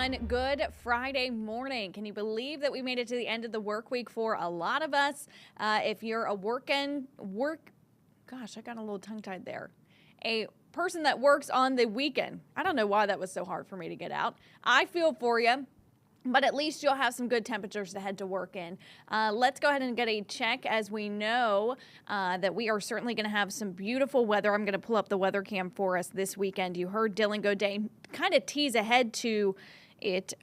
everyone. Good Friday morning. Can you believe that we made it to the end of the work week for a lot of us? If you're a gosh, I got a little tongue-tied there. A person that works on the weekend. I don't know why that was so hard for me to get out. I feel for you. But at least you'll have some good temperatures to head to work in. Let's go ahead and get a check as we know that we are certainly going to have some beautiful weather. I'm going to pull up the weather cam for us this weekend. You heard Dylan Goday kind of tease ahead to it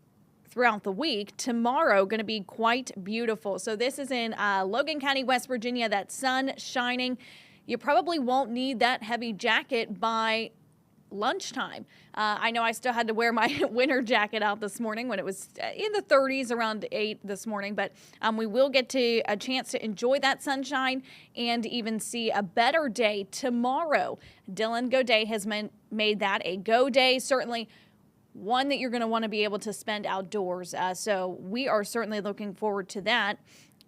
throughout the week. Tomorrow going to be quite beautiful. So this is in Logan County, West Virginia. That sun shining. You probably won't need that heavy jacket by lunchtime. I know I still had to wear my winter jacket out this morning when it was in the 30s around 8 this morning, but we will get to a chance to enjoy that sunshine and even see a better day tomorrow. Dylan Goday has made that a go day, certainly one that you're going to want to be able to spend outdoors. So we are certainly looking forward to that,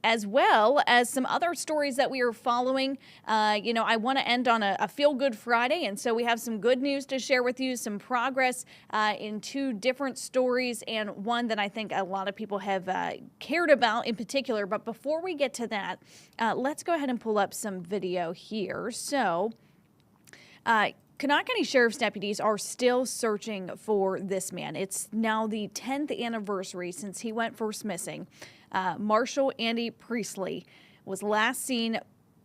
as well as some other stories that we are following. I want to end on a feel-good Friday, and so we have some good news to share with you, some progress in two different stories, and one that I think a lot of people have cared about in particular. But before we get to that, let's go ahead and pull up some video here. So, Kanawha County Sheriff's deputies are still searching for this man. It's now the 10th anniversary since he went first missing. Marshall Andy Priestley was last seen,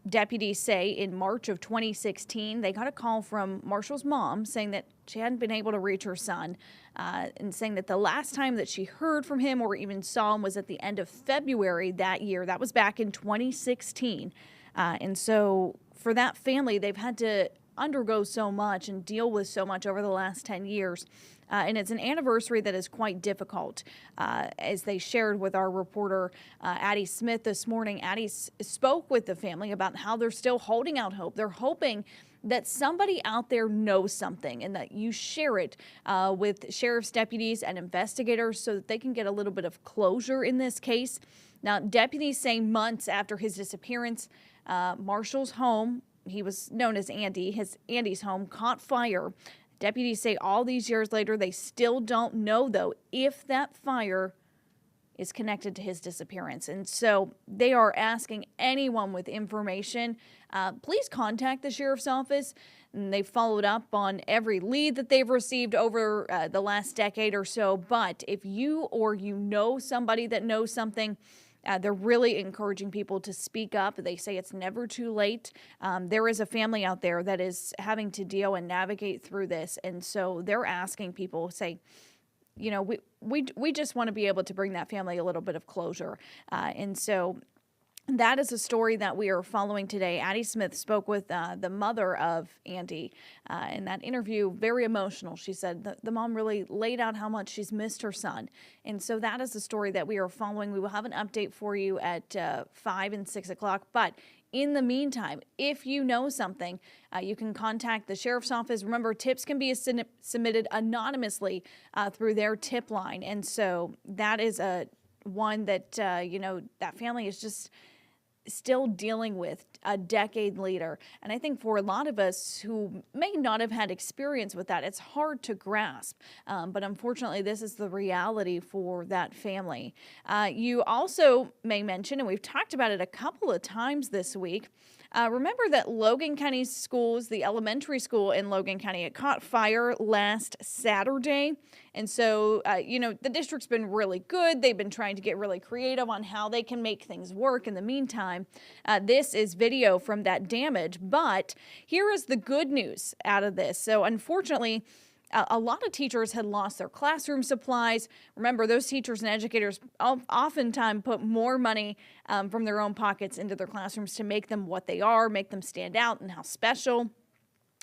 deputies say, in March of 2016. They got a call from Marshall's mom saying that she hadn't been able to reach her son, and saying that the last time that she heard from him or even saw him was at the end of February that year. That was back in 2016. And so for that family, they've had to undergo so much and deal with so much over the last 10 years. And it's an anniversary that is quite difficult. As they shared with our reporter, Addie Smith this morning, Addie spoke with the family about how they're still holding out hope. They're hoping that somebody out there knows something and that you share it with sheriff's deputies and investigators so that they can get a little bit of closure in this case. Now, deputies say months after his disappearance, Marshall's home, he was known as Andy, Andy's home, caught fire. Deputies say all these years later, they still don't know, though, if that fire is connected to his disappearance. And so they are asking anyone with information, please contact the sheriff's office. And they've followed up on every lead that they've received over the last decade or so. But if you or you know somebody that knows something, they're really encouraging people to speak up. They say it's never too late. There is a family out there that is having to deal and navigate through this. And so they're asking people, say, we just want to be able to bring that family a little bit of closure. And so that is a story that we are following today. Addie Smith spoke with the mother of Andy in that interview. Very emotional. She said the mom really laid out how much she's missed her son. And so that is the story that we are following. We will have an update for you at 5 and 6 o'clock. But in the meantime, if you know something, you can contact the sheriff's office. Remember, tips can be submitted anonymously through their tip line. And so that is one that, that family is just still dealing with a decade later. And I think for a lot of us who may not have had experience with that, it's hard to grasp. But unfortunately, this is the reality for that family. You also may mention, and we've talked about it a couple of times this week, remember that Logan County schools, the elementary school in Logan County, it caught fire last Saturday. And so, the district's been really good. They've been trying to get really creative on how they can make things work. In the meantime, this is video from that damage. But here is the good news out of this. So unfortunately, a lot of teachers had lost their classroom supplies. Remember, those teachers and educators oftentimes put more money from their own pockets into their classrooms to make them what they are, make them stand out and how special.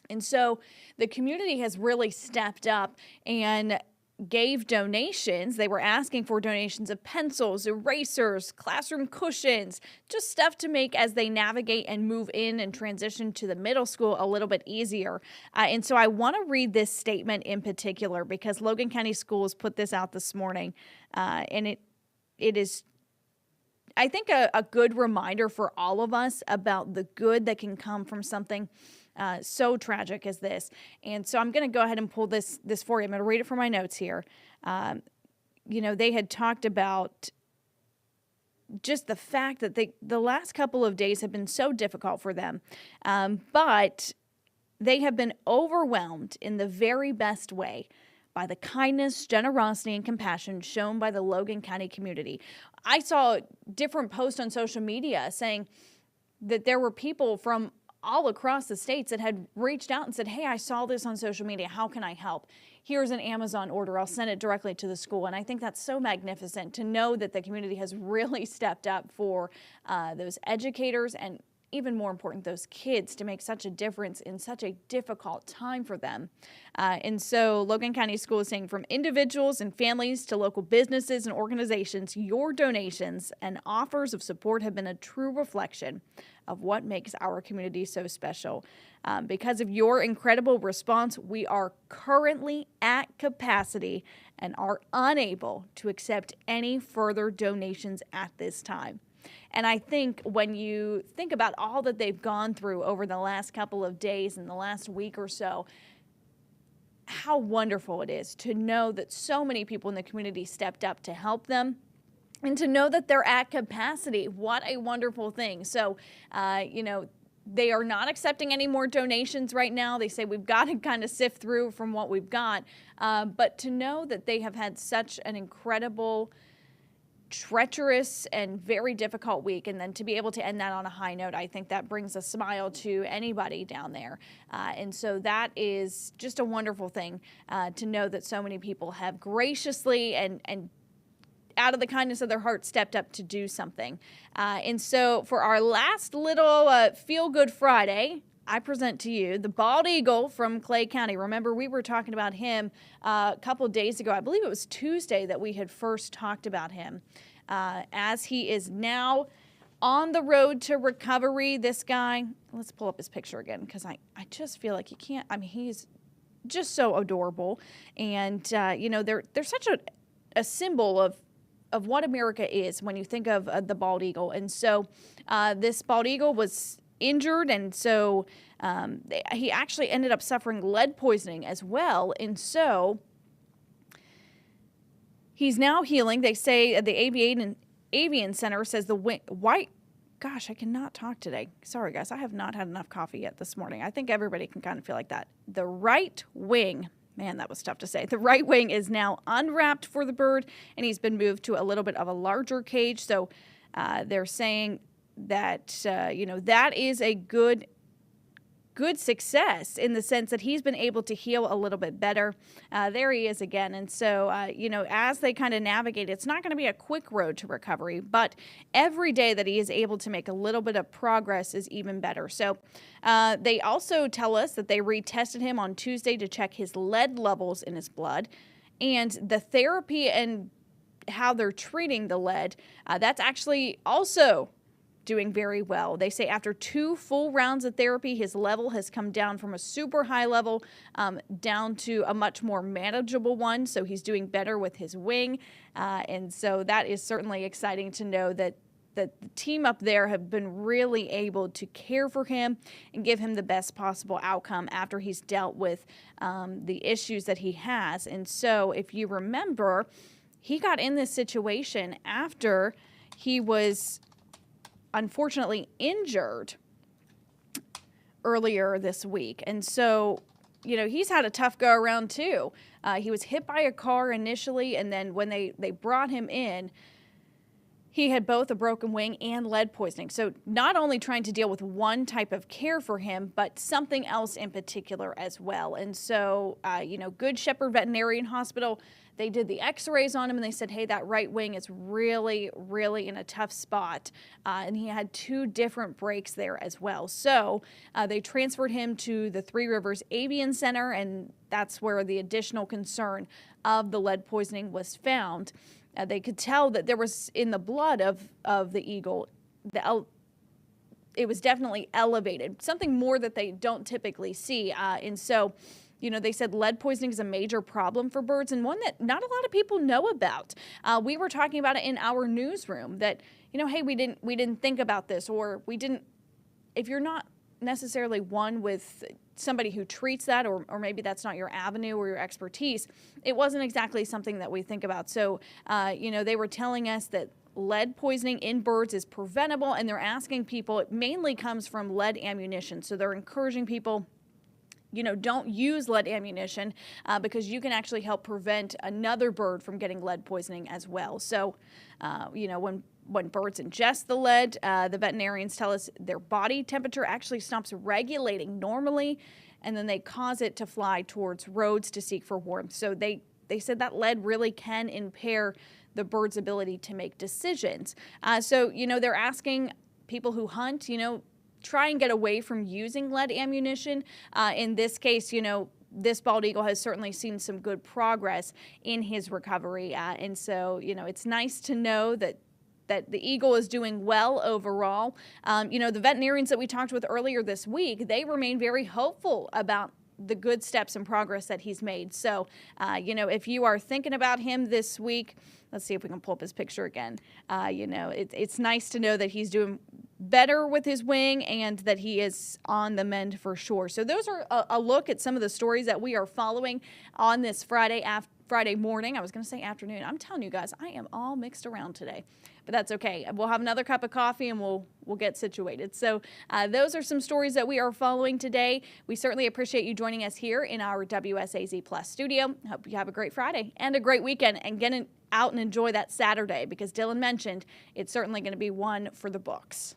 And so the community has really stepped up and gave donations. They were asking for donations of pencils, erasers, classroom cushions, just stuff to make as they navigate and move in and transition to the middle school a little bit easier. And so I want to read this statement in particular because Logan County Schools put this out this morning. And it is, I think, a good reminder for all of us about the good that can come from something so tragic as this. And so I'm going to go ahead and pull this for you. I'm going to read it from my notes here. they had talked about just the fact that the last couple of days have been so difficult for them. But they have been overwhelmed in the very best way by the kindness, generosity, and compassion shown by the Logan County community. I saw different posts on social media saying that there were people from all across the states that had reached out and said, hey, I saw this on social media. How can I help? Here's an Amazon order. I'll send it directly to the school. And I think that's so magnificent to know that the community has really stepped up for those educators and, even more important, those kids, to make such a difference in such a difficult time for them. And so Logan County School is saying, from individuals and families to local businesses and organizations, your donations and offers of support have been a true reflection of what makes our community so special. Because of your incredible response, we are currently at capacity and are unable to accept any further donations at this time. And I think when you think about all that they've gone through over the last couple of days and the last week or so, how wonderful it is to know that so many people in the community stepped up to help them. And to know that they're at capacity, what a wonderful thing. So, they are not accepting any more donations right now. They say we've got to kind of sift through from what we've got. But to know that they have had such an incredible, treacherous, and very difficult week, and then to be able to end that on a high note, I think that brings a smile to anybody down there. And so that is just a wonderful thing to know that so many people have graciously and out of the kindness of their heart stepped up to do something. And so for our last little Feel Good Friday, I present to you the bald eagle from Clay County. Remember, we were talking about him a couple days ago. I believe it was Tuesday that we had first talked about him, as he is now on the road to recovery. This guy, let's pull up his picture again, because I just feel like you can't. I mean, he's just so adorable. And, they're such a symbol of what America is when you think of the bald eagle. And so this bald eagle was injured, and so he actually ended up suffering lead poisoning as well. And so he's now healing. They say the Avian Center says gosh, I cannot talk today. Sorry, guys. I have not had enough coffee yet this morning. I think everybody can kind of feel like that. The right wing, man, that was tough to say. The right wing is now unwrapped for the bird, and he's been moved to a little bit of a larger cage. So they're saying that, that is a good success in the sense that he's been able to heal a little bit better. There he is again. And so, as they kind of navigate, it's not going to be a quick road to recovery, but every day that he is able to make a little bit of progress is even better. So they also tell us that they retested him on Tuesday to check his lead levels in his blood, and the therapy and how they're treating the lead, that's actually also doing very well. They say after 2 full rounds of therapy, his level has come down from a super high level down to a much more manageable one. So he's doing better with his wing. And so that is certainly exciting to know that the team up there have been really able to care for him and give him the best possible outcome after he's dealt with the issues that he has. And so if you remember, he got in this situation after he was unfortunately injured earlier this week. And so, he's had a tough go around too. He was hit by a car initially, and then when they brought him in, he had both a broken wing and lead poisoning. So not only trying to deal with one type of care for him, but something else in particular as well. And so, Good Shepherd Veterinarian Hospital, they did the x-rays on him, and they said, hey, that right wing is really, really in a tough spot. And he had 2 different breaks there as well. So they transferred him to the Three Rivers Avian Center, and that's where the additional concern of the lead poisoning was found. They could tell that there was in the blood of the eagle, it was definitely elevated, something more that they don't typically see. And so, they said lead poisoning is a major problem for birds, and one that not a lot of people know about. We were talking about it in our newsroom that, hey, we didn't think about this, or we didn't. If you're not necessarily one with somebody who treats that, or maybe that's not your avenue or your expertise, it wasn't exactly something that we think about. So, they were telling us that lead poisoning in birds is preventable, and they're asking people, it mainly comes from lead ammunition. So they're encouraging people, don't use lead ammunition because you can actually help prevent another bird from getting lead poisoning as well. So, when birds ingest the lead, the veterinarians tell us their body temperature actually stops regulating normally, and then they cause it to fly towards roads to seek for warmth. So they said that lead really can impair the bird's ability to make decisions. So, they're asking people who hunt, try and get away from using lead ammunition. In this case, this bald eagle has certainly seen some good progress in his recovery. And so, it's nice to know that the eagle is doing well overall. The veterinarians that we talked with earlier this week, they remain very hopeful about the good steps and progress that he's made. So, if you are thinking about him this week, let's see if we can pull up his picture again. It's nice to know that he's doing better with his wing and that he is on the mend for sure. So those are a look at some of the stories that we are following on this Friday morning. I was going to say afternoon. I'm telling you guys, I am all mixed around today, but that's okay. We'll have another cup of coffee and we'll get situated. So those are some stories that we are following today. We certainly appreciate you joining us here in our WSAZ Plus studio. Hope you have a great Friday and a great weekend, and get out and enjoy that Saturday, because Dylan mentioned it's certainly going to be one for the books.